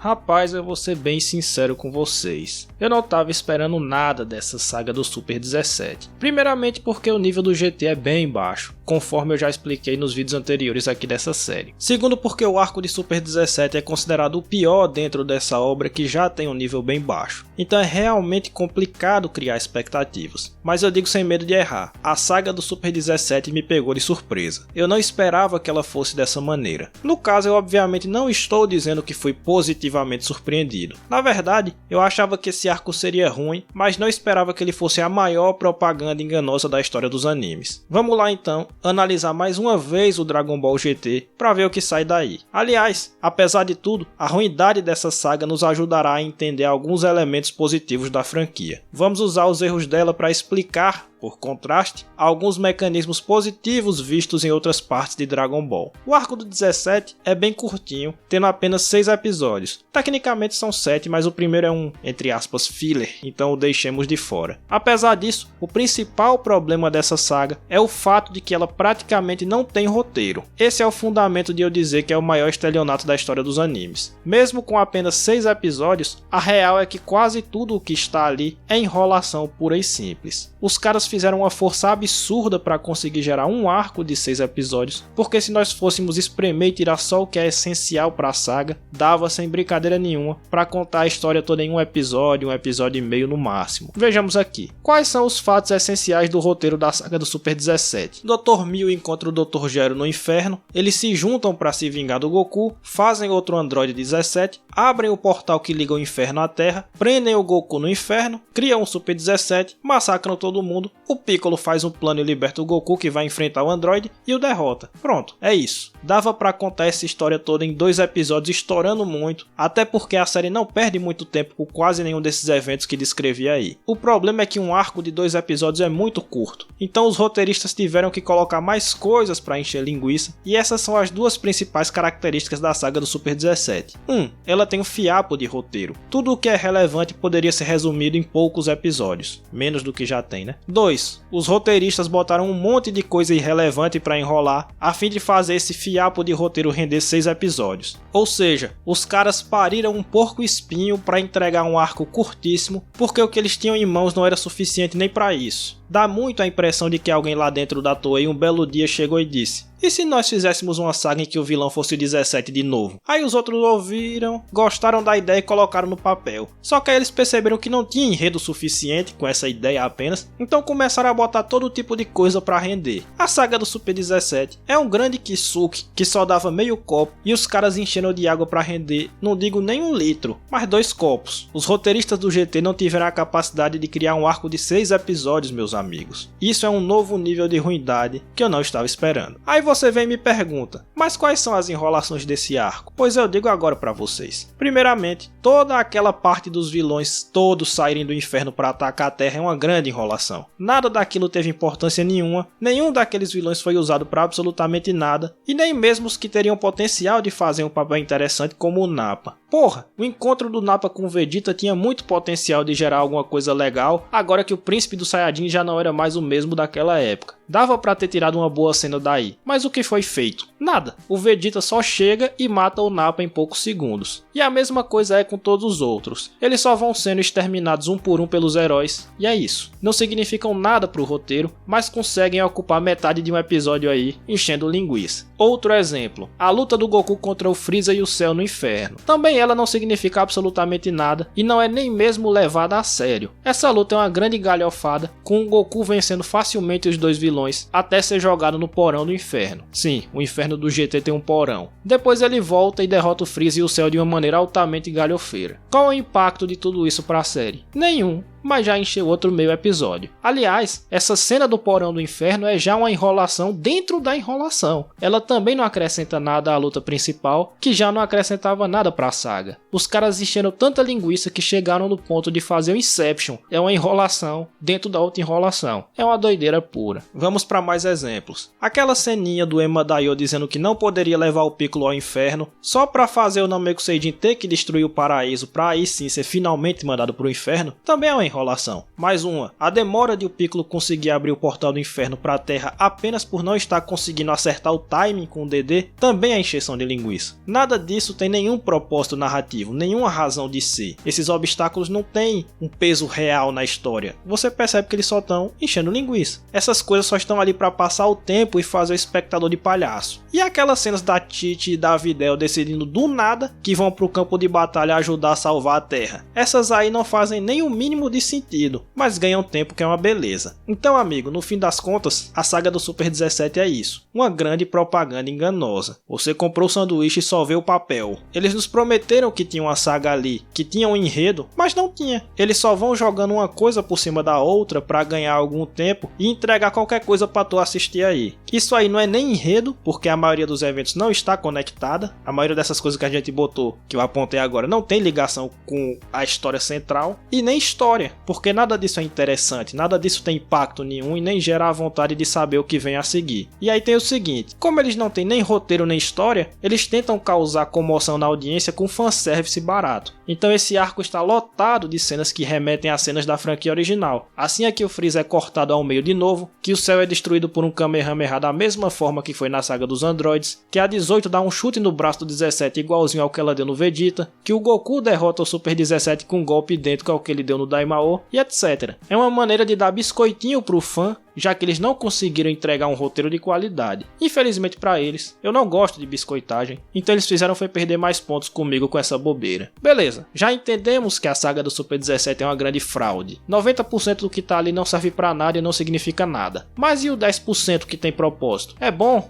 Rapaz, eu vou ser bem sincero com vocês. Eu não tava esperando nada dessa saga do Super 17. Primeiramente porque o nível do GT é bem baixo, conforme eu já expliquei nos vídeos anteriores aqui dessa série. Segundo porque o arco de Super 17 é considerado o pior dentro dessa obra que já tem um nível bem baixo. Então é realmente complicado criar expectativas. Mas eu digo sem medo de errar, a saga do Super 17 me pegou de surpresa. Eu não esperava que ela fosse dessa maneira. No caso, eu obviamente não estou dizendo que fui positivamente surpreendido. Na verdade, eu achava que esse arco seria ruim, mas não esperava que ele fosse a maior propaganda enganosa da história dos animes. Vamos lá então, analisar mais uma vez o Dragon Ball GT para ver o que sai daí. Aliás, apesar de tudo, a ruindade dessa saga nos ajudará a entender alguns elementos positivos da franquia. Vamos usar os erros dela para explicar, por contraste, alguns mecanismos positivos vistos em outras partes de Dragon Ball. O arco do 17 é bem curtinho, tendo apenas 6 episódios. Tecnicamente são 7, mas o primeiro é um, entre aspas, filler, então o deixemos de fora. Apesar disso, o principal problema dessa saga é o fato de que ela praticamente não tem roteiro. Esse é o fundamento de eu dizer que é o maior estelionato da história dos animes. Mesmo com apenas 6 episódios, a real é que quase tudo o que está ali é enrolação pura e simples. Os caras fizeram uma força absurda para conseguir gerar um arco de 6 episódios, porque se nós fôssemos espremer e tirar só o que é essencial para a saga, dava sem brincadeira nenhuma para contar a história toda em um episódio e meio no máximo. Vejamos aqui. Quais são os fatos essenciais do roteiro da saga do Super 17? Dr. Mil encontra o Dr. Gero no inferno, eles se juntam para se vingar do Goku, fazem outro Android 17, abrem o portal que liga o inferno à Terra, prendem o Goku no inferno, criam um Super 17, massacram todo mundo, o Piccolo faz um plano e liberta o Goku que vai enfrentar o Android e o derrota. Pronto, é isso. Dava pra contar essa história toda em 2 episódios estourando muito, até porque a série não perde muito tempo com quase nenhum desses eventos que descrevi aí. O problema é que um arco de 2 episódios é muito curto, então os roteiristas tiveram que colocar mais coisas pra encher linguiça, e essas são as 2 principais características da saga do Super 17. 1. Ela tem um fiapo de roteiro. Tudo o que é relevante poderia ser resumido em poucos episódios, menos do que já tem, né? 2. Os roteiristas botaram um monte de coisa irrelevante pra enrolar, a fim de fazer esse fiapo de roteiro render 6 episódios. Ou seja, os caras pariram um porco espinho pra entregar um arco curtíssimo, porque o que eles tinham em mãos não era suficiente nem pra isso. Dá muito a impressão de que alguém lá dentro da Toei um belo dia chegou e disse: e se nós fizéssemos uma saga em que o vilão fosse o 17 de novo? Aí os outros ouviram, gostaram da ideia e colocaram no papel. Só que aí eles perceberam que não tinha enredo suficiente com essa ideia apenas, então começaram a botar todo tipo de coisa pra render. A saga do Super 17 é um grande kisuke que só dava meio copo e os caras encheram de água pra render, não digo nem 1 litro, mas 2 copos. Os roteiristas do GT não tiveram a capacidade de criar um arco de 6 episódios, meus amigos. Isso é um novo nível de ruindade que eu não estava esperando. Aí você vem e me pergunta, mas quais são as enrolações desse arco? Pois eu digo agora pra vocês. Primeiramente, toda aquela parte dos vilões todos saírem do inferno para atacar a Terra é uma grande enrolação. Nada daquilo teve importância nenhuma, nenhum daqueles vilões foi usado para absolutamente nada, e nem mesmo os que teriam potencial de fazer um papel interessante como o Nappa. Porra, o encontro do Nappa com o Vegeta tinha muito potencial de gerar alguma coisa legal, agora que o príncipe do Saiyajin já não era mais o mesmo daquela época. Dava pra ter tirado uma boa cena daí, mas o que foi feito? Nada. O Vegeta só chega e mata o Nappa em poucos segundos. E a mesma coisa é com todos os outros. Eles só vão sendo exterminados um por um pelos heróis, e é isso. Não significam nada pro roteiro, mas conseguem ocupar metade de um episódio aí, enchendo linguiça. Outro exemplo, a luta do Goku contra o Freeza e o Cell no inferno. Também ela não significa absolutamente nada, e não é nem mesmo levada a sério. Essa luta é uma grande galhofada, com o Goku vencendo facilmente os 2 vilões, até ser jogado no porão do inferno. Sim, o inferno do GT tem um porão. Depois ele volta e derrota o Freeza e o Cell de uma maneira altamente galhofeira. Qual é o impacto de tudo isso para a série? Nenhum. Mas já encheu outro meio episódio. Aliás, essa cena do porão do inferno é já uma enrolação dentro da enrolação. Ela também não acrescenta nada à luta principal, que já não acrescentava nada pra saga. Os caras encheram tanta linguiça que chegaram no ponto de fazer o Inception. É uma enrolação dentro da outra enrolação. É uma doideira pura. Vamos para mais exemplos. Aquela ceninha do Ema Daioh dizendo que não poderia levar o Piccolo ao inferno, só pra fazer o Namekusei Jin ter que destruir o paraíso pra aí sim ser finalmente mandado pro inferno, também é uma enrolação. enrolação. Mais uma, a demora de o Piccolo conseguir abrir o portal do inferno para a Terra apenas por não estar conseguindo acertar o timing com o DD, também é encheção de linguiça. Nada disso tem nenhum propósito narrativo, nenhuma razão de ser. Esses obstáculos não têm um peso real na história. Você percebe que eles só estão enchendo linguiça. Essas coisas só estão ali para passar o tempo e fazer o espectador de palhaço. E aquelas cenas da Tite e da Videl decidindo do nada que vão pro campo de batalha ajudar a salvar a Terra. Essas aí não fazem nem o mínimo de sentido, mas ganham tempo, que é uma beleza. Então, amigo, no fim das contas, a saga do Super 17 é isso. Uma grande propaganda enganosa. Você comprou o sanduíche e só vê o papel. Eles nos prometeram que tinha uma saga ali, que tinha um enredo, mas não tinha. Eles só vão jogando uma coisa por cima da outra para ganhar algum tempo e entregar qualquer coisa para tu assistir aí. Isso aí não é nem enredo, porque a maioria dos eventos não está conectada. A maioria dessas coisas que a gente botou, que eu apontei agora, não tem ligação com a história central. E nem história, porque nada disso é interessante, nada disso tem impacto nenhum e nem gera a vontade de saber o que vem a seguir. E aí tem o seguinte, como eles não têm nem roteiro nem história, eles tentam causar comoção na audiência com fanservice barato. Então esse arco está lotado de cenas que remetem a cenas da franquia original. Assim é que o Freeza é cortado ao meio de novo, que o céu é destruído por um Kamehameha da mesma forma que foi na saga dos androides, que a 18 dá um chute no braço do 17 igualzinho ao que ela deu no Vegeta, que o Goku derrota o Super 17 com um golpe idêntico ao que ele deu no Daimao, e etc. É uma maneira de dar biscoitinho pro fã, já que eles não conseguiram entregar um roteiro de qualidade. Infelizmente para eles, eu não gosto de biscoitagem, então eles fizeram foi perder mais pontos comigo com essa bobeira. Beleza, já entendemos que a saga do Super 17 é uma grande fraude. 90% do que tá ali não serve para nada e não significa nada. Mas e o 10% que tem propósito? É bom?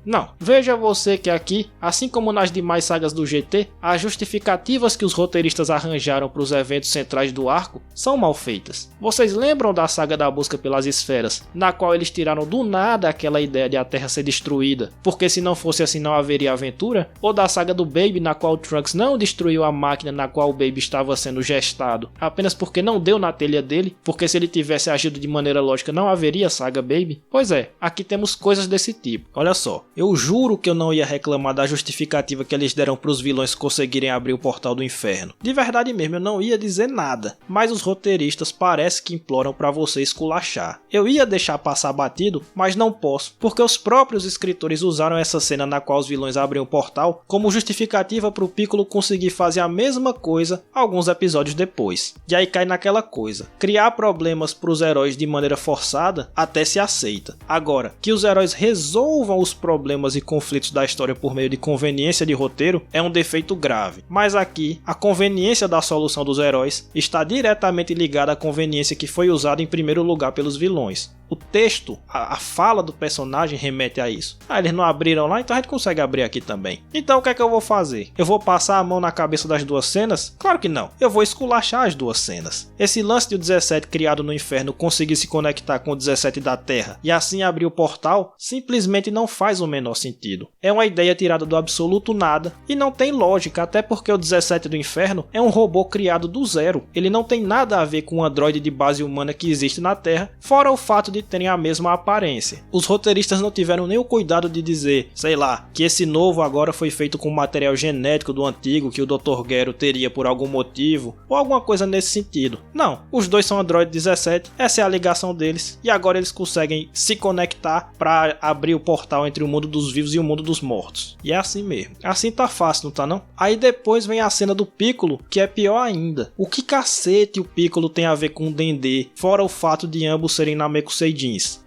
Não. Veja você que aqui, assim como nas demais sagas do GT, as justificativas que os roteiristas arranjaram para os eventos centrais do arco são mal feitas. Vocês lembram da saga da busca pelas esferas, na qual eles tiraram do nada aquela ideia de a Terra ser destruída, porque se não fosse assim não haveria aventura? Ou da saga do Baby, na qual o Trunks não destruiu a máquina na qual o Baby estava sendo gestado, apenas porque não deu na telha dele, porque se ele tivesse agido de maneira lógica não haveria saga Baby? Pois é, aqui temos coisas desse tipo. Olha só. Eu juro que eu não ia reclamar da justificativa que eles deram para os vilões conseguirem abrir o portal do inferno. De verdade mesmo, eu não ia dizer nada. Mas os roteiristas parece que imploram para você esculachar. Eu ia deixar passar batido, mas não posso, porque os próprios escritores usaram essa cena na qual os vilões abrem o portal como justificativa para o Piccolo conseguir fazer a mesma coisa alguns episódios depois. E aí cai naquela coisa. Criar problemas para os heróis de maneira forçada até se aceita. Agora, que os heróis resolvam os problemas e conflitos da história por meio de conveniência de roteiro é um defeito grave. Mas aqui, a conveniência da solução dos heróis está diretamente ligada à conveniência que foi usada em primeiro lugar pelos vilões. O texto, a fala do personagem remete a isso. Eles não abriram lá, então a gente consegue abrir aqui também. Então o que é que eu vou fazer? Eu vou passar a mão na cabeça das duas cenas? Claro que não. Eu vou esculachar as duas cenas. Esse lance de o 17 criado no inferno conseguir se conectar com o 17 da Terra e assim abrir o portal, simplesmente não faz o menor sentido. É uma ideia tirada do absoluto nada e não tem lógica, até porque o 17 do inferno é um robô criado do zero. Ele não tem nada a ver com o androide de base humana que existe na Terra, fora o fato de terem a mesma aparência. Os roteiristas não tiveram nem o cuidado de dizer, sei lá, que esse novo agora foi feito com material genético do antigo que o Dr. Gero teria por algum motivo, ou alguma coisa nesse sentido. Não, os dois são Android 17, essa é a ligação deles, e agora eles conseguem se conectar para abrir o portal entre o mundo dos vivos e o mundo dos mortos. E é assim mesmo. Assim tá fácil, não tá não? Aí depois vem a cena do Piccolo, que é pior ainda. O que cacete o Piccolo tem a ver com o Dendê, fora o fato de ambos serem Namekuseidins?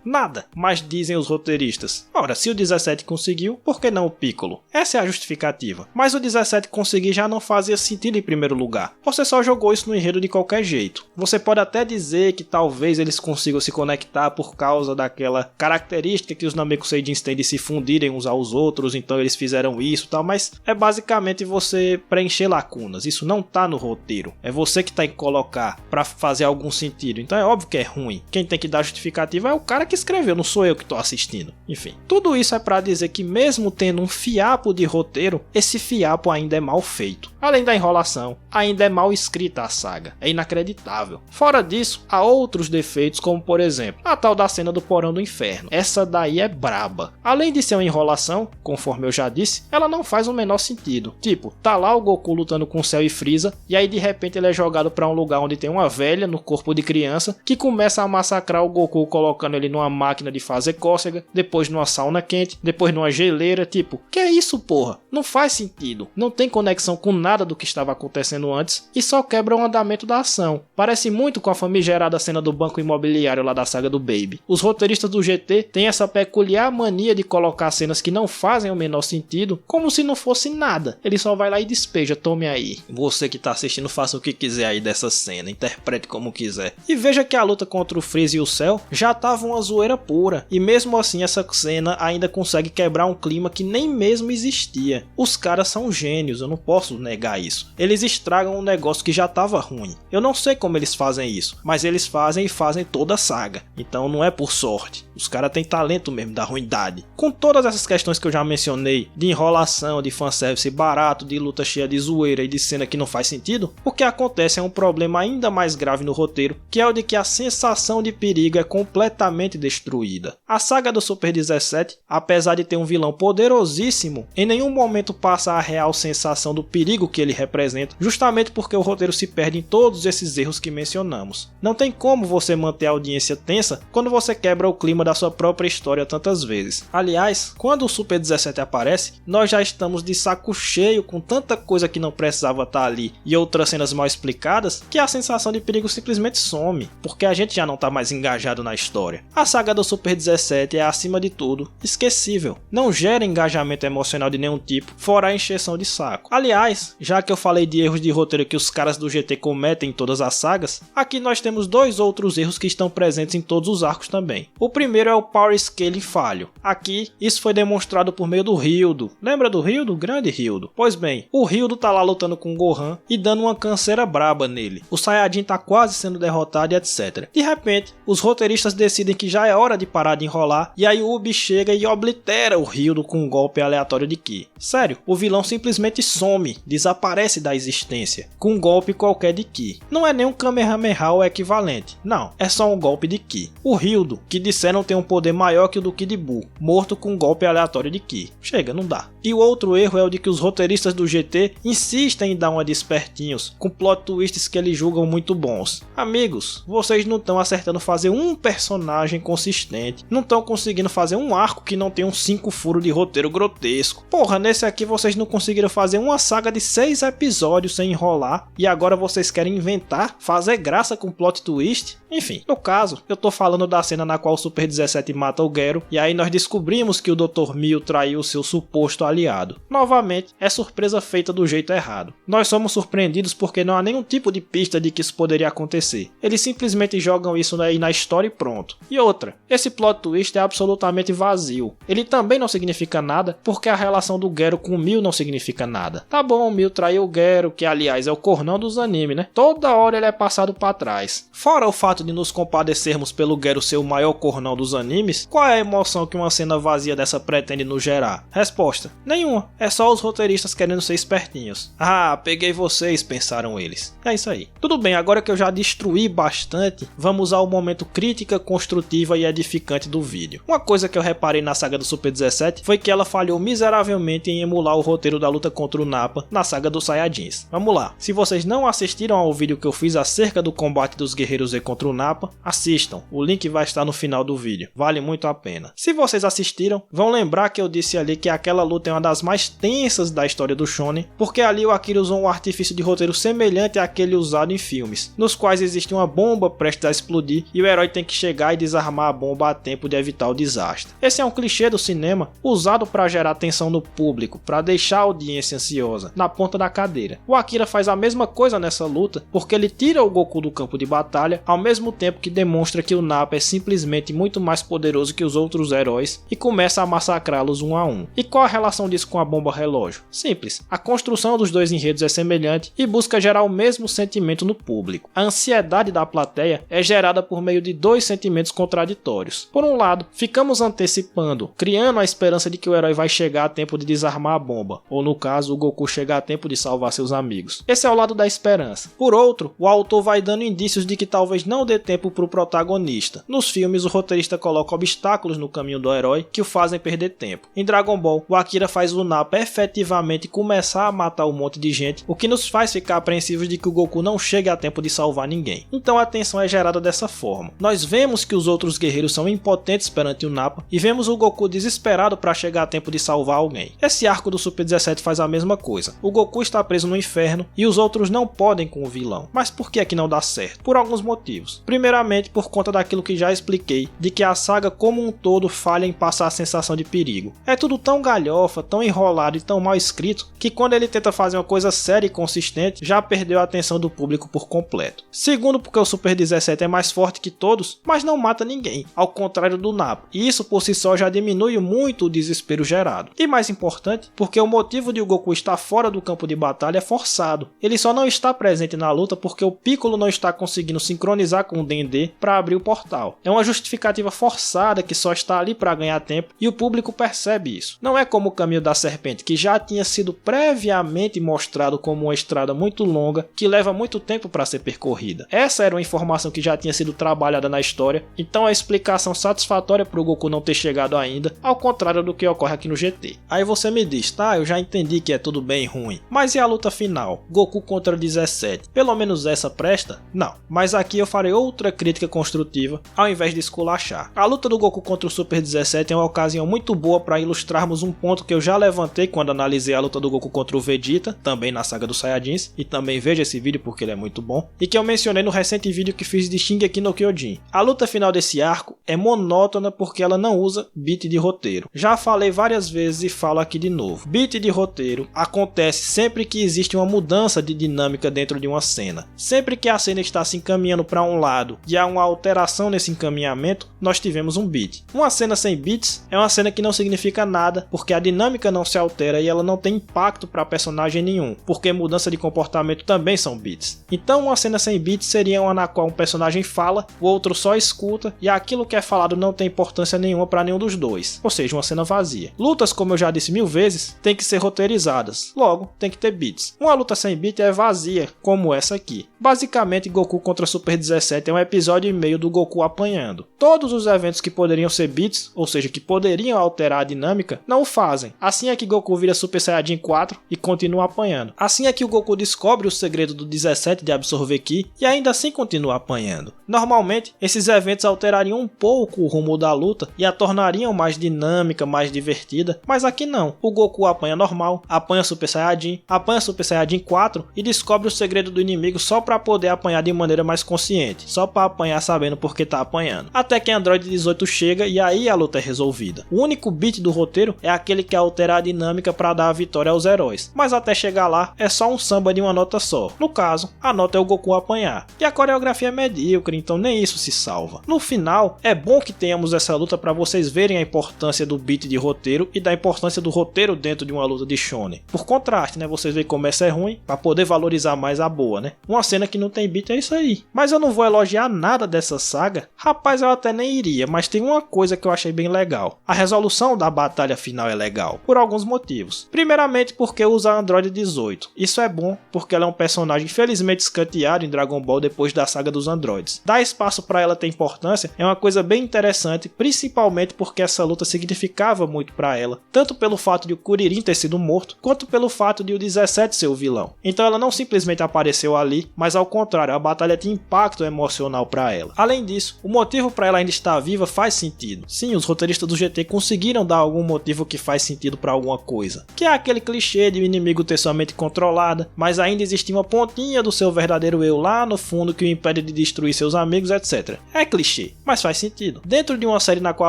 Nada, mas dizem os roteiristas. Ora, se o 17 conseguiu, por que não o Piccolo? Essa é a justificativa. Mas o 17 conseguir já não fazia sentido em primeiro lugar. Você só jogou isso no enredo de qualquer jeito. Você pode até dizer que talvez eles consigam se conectar por causa daquela característica que os Namekuseidins têm de se fundirem uns aos outros, então eles fizeram isso e tal, mas é basicamente você preencher lacunas. Isso não tá no roteiro. É você que tem que colocar pra fazer algum sentido. Então é óbvio que é ruim. Quem tem que dar justificativa é o cara que escreveu, não sou eu que tô assistindo. Enfim, tudo isso é pra dizer que mesmo tendo um fiapo de roteiro, esse fiapo ainda é mal feito. Além da enrolação, ainda é mal escrita a saga, é inacreditável. Fora disso, há outros defeitos, como por exemplo, a tal da cena do porão do inferno. Essa daí é braba. Além de ser uma enrolação, conforme eu já disse, ela não faz o menor sentido. Tipo, tá lá o Goku lutando com o Cell e Freeza, e aí de repente ele é jogado pra um lugar onde tem uma velha no corpo de criança, que começa a massacrar o Goku colocando ele numa máquina de fazer cócega, depois numa sauna quente, depois numa geleira, tipo, que é isso porra? Não faz sentido. Não tem conexão com nada do que estava acontecendo antes, e só quebra o andamento da ação. Parece muito com a famigerada cena do banco imobiliário lá da saga do Baby. Os roteiristas do GT têm essa peculiar mania de colocar cenas que não fazem o menor sentido, como se não fosse nada. Ele só vai lá e despeja, tome aí. Você que tá assistindo, faça o que quiser aí dessa cena, interprete como quiser. E veja que a luta contra o Freeza e o Cell já tava uma zoeira pura, e mesmo assim essa cena ainda consegue quebrar um clima que nem mesmo existia. Os caras são gênios, eu não posso negar isso. Eles estragam um negócio que já tava ruim. Eu não sei como eles fazem isso, mas eles fazem e fazem toda a saga. Então não é por sorte. Os caras têm talento mesmo da ruindade. Com todas essas questões que eu já mencionei, de enrolação, de fanservice barato, de luta cheia de zoeira e de cena que não faz sentido, o que acontece é um problema ainda mais grave no roteiro, que é o de que a sensação de perigo é completamente destruída. A saga do Super 17, apesar de ter um vilão poderosíssimo, em nenhum momento passa a real sensação do perigo que ele representa, justamente porque o roteiro se perde em todos esses erros que mencionamos. Não tem como você manter a audiência tensa quando você quebra o clima da sua própria história tantas vezes. Aliás, quando o Super 17 aparece, nós já estamos de saco cheio com tanta coisa que não precisava estar ali e outras cenas mal explicadas, que a sensação de perigo simplesmente some, porque a gente já não está mais engajado na história. A saga do Super 17 é, acima de tudo, esquecível. Não gera engajamento emocional de nenhum tipo, fora a encheção de saco. Aliás, já que eu falei de erros de roteiro que os caras do GT cometem em todas as sagas, aqui nós temos dois outros erros que estão presentes em todos os arcos também. O primeiro é o Power Scaling falho. Aqui, isso foi demonstrado por meio do Ryudo. Lembra do Ryudo? O grande Ryudo. Pois bem, o Ryudo tá lá lutando com o Gohan e dando uma canseira braba nele. O Saiyajin tá quase sendo derrotado e etc. De repente, os roteiristas decidem que já é hora de parar de enrolar, e aí o Ubi chega e oblitera o Ryudo com um golpe aleatório de Ki. Sério, o vilão simplesmente some, desaparece da existência, com um golpe qualquer de Ki. Não é nem um Kamehameha ou equivalente, não, é só um golpe de Ki. O Ryudo, que disseram ter um poder maior que o do Kid Buu, morto com um golpe aleatório de Ki. Chega, não dá. E o outro erro é o de que os roteiristas do GT insistem em dar uma de espertinhos, com plot twists que eles julgam muito bons. Amigos, vocês não estão acertando fazer um personagem consistente, não estão conseguindo fazer um arco que não tem uns 5 furos de roteiro grotesco. Porra, nesse aqui vocês não conseguiram fazer uma saga de 6 episódios sem enrolar, e agora vocês querem inventar, fazer graça com plot twist? Enfim, no caso, eu tô falando da cena na qual o Super 17 mata o Gero, e aí nós descobrimos que o Dr. Mil traiu seu suposto aliado. Novamente, é surpresa feita do jeito errado. Nós somos surpreendidos porque não há nenhum tipo de pista de que isso poderia acontecer. Eles simplesmente jogam isso aí na história e pronto. E outra, esse plot twist é absolutamente vazio. Ele também não significa nada, porque a relação do Gero com o Mil não significa nada. Tá bom, o Mil traiu o Gero, que aliás é o cornão dos animes, né? Toda hora ele é passado pra trás. Fora o fato de nos compadecermos pelo Gero ser o maior cornão dos animes, qual é a emoção que uma cena vazia dessa pretende nos gerar? Resposta: nenhuma. É só os roteiristas querendo ser espertinhos. Ah, peguei vocês, pensaram eles. É isso aí. Tudo bem, agora que eu já destruí bastante, vamos ao momento crítica, construtiva e edificante do vídeo. Uma coisa que eu reparei na saga do Super 17 foi que ela falhou miseravelmente em emular o roteiro da luta contra o Nappa na saga dos Saiyajins. Vamos lá. Se vocês não assistiram ao vídeo que eu fiz acerca do combate dos Guerreiros Z contra o Nappa, assistam. O link vai estar no final do vídeo. Vale muito a pena. Se vocês assistiram, vão lembrar que eu disse ali que aquela luta é uma das mais tensas da história do Shonen, porque ali o Akira usou um artifício de roteiro semelhante àquele usado em filmes, nos quais existe uma bomba prestes a explodir e o herói tem que chegar e desarmar a bomba a tempo de evitar o desastre. Esse é um clichê do cinema usado para gerar tensão no público, para deixar a audiência ansiosa, na ponta da cadeira. O Akira faz a mesma coisa nessa luta, porque ele tira o Goku do campo de batalha, ao mesmo tempo que demonstra que o Nappa é simplesmente muito mais poderoso que os outros heróis e começa a massacrá-los um a um. E qual a relação disso com a bomba relógio? Simples. A construção dos dois enredos é semelhante e busca gerar o mesmo sentimento no público. A ansiedade da plateia é gerada por meio de dois sentimentos contraditórios. Por um lado, ficamos antecipando, criando a esperança de que o herói vai chegar a tempo de desarmar a bomba, ou no caso, o Goku chegar a tempo tempo de salvar seus amigos. Esse é o lado da esperança. Por outro, o autor vai dando indícios de que talvez não dê tempo para o protagonista. Nos filmes, o roteirista coloca obstáculos no caminho do herói que o fazem perder tempo. Em Dragon Ball, o Akira faz o Nappa efetivamente começar a matar um monte de gente, o que nos faz ficar apreensivos de que o Goku não chegue a tempo de salvar ninguém. Então a tensão é gerada dessa forma. Nós vemos que os outros guerreiros são impotentes perante o Nappa e vemos o Goku desesperado para chegar a tempo de salvar alguém. Esse arco do Super 17 faz a mesma coisa. O Goku está preso no inferno e os outros não podem com o vilão. Mas por que é que não dá certo? Por alguns motivos. Primeiramente, por conta daquilo que já expliquei, de que a saga como um todo falha em passar a sensação de perigo. É tudo tão galhofa, tão enrolado e tão mal escrito, que quando ele tenta fazer uma coisa séria e consistente, já perdeu a atenção do público por completo. Segundo, porque o Super 17 é mais forte que todos, mas não mata ninguém, ao contrário do Nappa, e isso por si só já diminui muito o desespero gerado. E mais importante, porque o motivo de o Goku estar fora do campo de batalha é forçado. Ele só não está presente na luta porque o Piccolo não está conseguindo sincronizar com o Dendê para abrir o portal. É uma justificativa forçada que só está ali para ganhar tempo e o público percebe isso. Não é como o Caminho da Serpente, que já tinha sido previamente mostrado como uma estrada muito longa que leva muito tempo para ser percorrida. Essa era uma informação que já tinha sido trabalhada na história, então a explicação satisfatória para o Goku não ter chegado ainda, ao contrário do que ocorre aqui no GT. Aí você me diz, tá, eu já entendi que é tudo bem ruim, mas e a luta final? Goku contra 17, pelo menos essa presta? Não, mas aqui eu farei outra crítica construtiva, ao invés de esculachar. A luta do Goku contra o Super 17 é uma ocasião muito boa para ilustrarmos um ponto que eu já levantei quando analisei a luta do Goku contra o Vegeta, também na saga dos Saiyajins, e também veja esse vídeo porque ele é muito bom, e que eu mencionei no recente vídeo que fiz de Shingeki no Kyojin. A luta final desse arco é monótona porque ela não usa beat de roteiro. Já falei várias vezes e falo aqui de novo. Beat de roteiro acontece sempre que existe uma mudança de dinâmica dentro de uma cena. Sempre que a cena está se encaminhando para um lado e há uma alteração nesse encaminhamento, nós tivemos um beat. Uma cena sem beats é uma cena que não significa nada, porque a dinâmica não se altera e ela não tem impacto para personagem nenhum, porque mudança de comportamento também são beats. Então uma cena sem beats seria uma na qual um personagem fala, o outro só escuta e aquilo que é falado não tem importância nenhuma para nenhum dos dois, ou seja, uma cena vazia. Lutas, como eu já disse 1000 vezes, tem que ser roteirizadas, logo tem que ter beats. Uma luta sem beat é vazia, como essa aqui. Basicamente, Goku contra Super 17 é um episódio e meio do Goku apanhando. Todos os eventos que poderiam ser beats, ou seja, que poderiam alterar a dinâmica, não o fazem. Assim é que Goku vira Super Saiyajin 4 e continua apanhando. Assim é que o Goku descobre o segredo do 17 de absorver Ki e ainda assim continua apanhando. Normalmente, esses eventos alterariam um pouco o rumo da luta e a tornariam mais dinâmica, mais divertida, mas aqui não. O Goku apanha normal, apanha Super Saiyajin 4 e descobre o segredo do inimigo só para poder apanhar de maneira mais consciente, só para apanhar sabendo por que tá apanhando. Até que Android 18 chega e aí a luta é resolvida. O único beat do roteiro é aquele que altera a dinâmica para dar a vitória aos heróis, mas até chegar lá é só um samba de uma nota só. No caso, a nota é o Goku apanhar. E a coreografia é medíocre, então nem isso se salva. No final, é bom que tenhamos essa luta para vocês verem a importância do beat de roteiro e da importância do roteiro dentro de uma luta de shonen. Por contraste, né, vocês veem como essa é ruim, para poder valorizar mais a boa, né? Uma cena que não tem beat é isso aí. Mas eu não vou elogiar nada dessa saga. Rapaz, eu até nem iria, mas tem uma coisa que eu achei bem legal. A resolução da batalha final é legal, por alguns motivos. Primeiramente porque usa Android 18. Isso é bom, porque ela é um personagem felizmente escanteado em Dragon Ball depois da saga dos androides. Dar espaço para ela ter importância é uma coisa bem interessante, principalmente porque essa luta significava muito para ela, tanto pelo fato de o Kuririn ter sido morto, quanto pelo fato de o 17 ser o vilão. Então ela não simplesmente apareceu ali, mas ao contrário, a batalha tinha impacto emocional para ela. Além disso, o motivo para ela ainda estar viva faz sentido. Sim, os roteiristas do GT conseguiram dar algum motivo que faz sentido para alguma coisa, que é aquele clichê de o inimigo ter sua mente controlada, mas ainda existia uma pontinha do seu verdadeiro eu lá no fundo que o impede de destruir seus amigos, etc. É clichê, mas faz sentido. Dentro de uma série na qual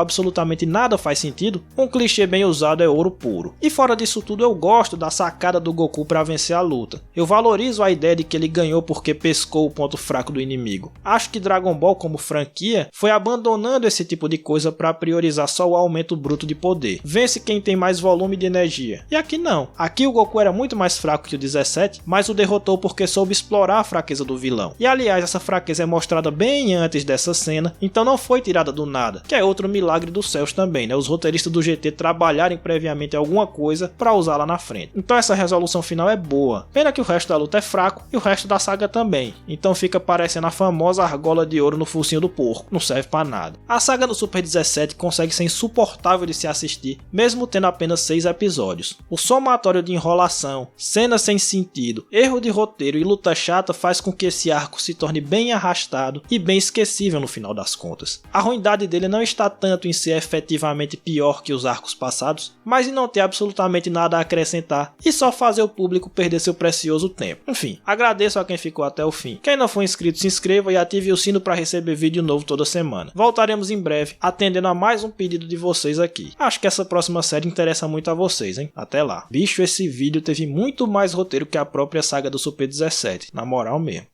absolutamente nada faz sentido, um clichê bem usado é ouro puro. E fora disso tudo, eu gosto da sacada do Goku para vencer a luta. Eu valorizo a ideia de que ele ganhou porque pescou o ponto fraco do inimigo. Acho que Dragon Ball, como franquia, foi abandonando esse tipo de coisa para priorizar só o aumento bruto de poder. Vence quem tem mais volume de energia. E aqui não. Aqui o Goku era muito mais fraco que o 17, mas o derrotou porque soube explorar a fraqueza do vilão. E aliás, essa fraqueza é mostrada bem antes dessa cena, então não foi tirada do nada, que é outro milagre dos céus também, né? Os roteiristas do GT trabalharem previamente alguma coisa para usar lá na frente. Então essa resolução resolução final é boa. Pena que o resto da luta é fraco e o resto da saga também, então fica parecendo a famosa argola de ouro no focinho do porco, não serve pra nada. A saga do Super 17 consegue ser insuportável de se assistir, mesmo tendo apenas 6 episódios. O somatório de enrolação, cenas sem sentido, erro de roteiro e luta chata faz com que esse arco se torne bem arrastado e bem esquecível no final das contas. A ruindade dele não está tanto em ser efetivamente pior que os arcos passados, mas em não ter absolutamente nada a acrescentar e só fazer o público perder seu precioso tempo. Enfim, agradeço a quem ficou até o fim. Quem não for inscrito, se inscreva e ative o sino para receber vídeo novo toda semana. Voltaremos em breve, atendendo a mais um pedido de vocês aqui. Acho que essa próxima série interessa muito a vocês, hein? Até lá. Bicho, esse vídeo teve muito mais roteiro que a própria saga do Super 17, na moral mesmo.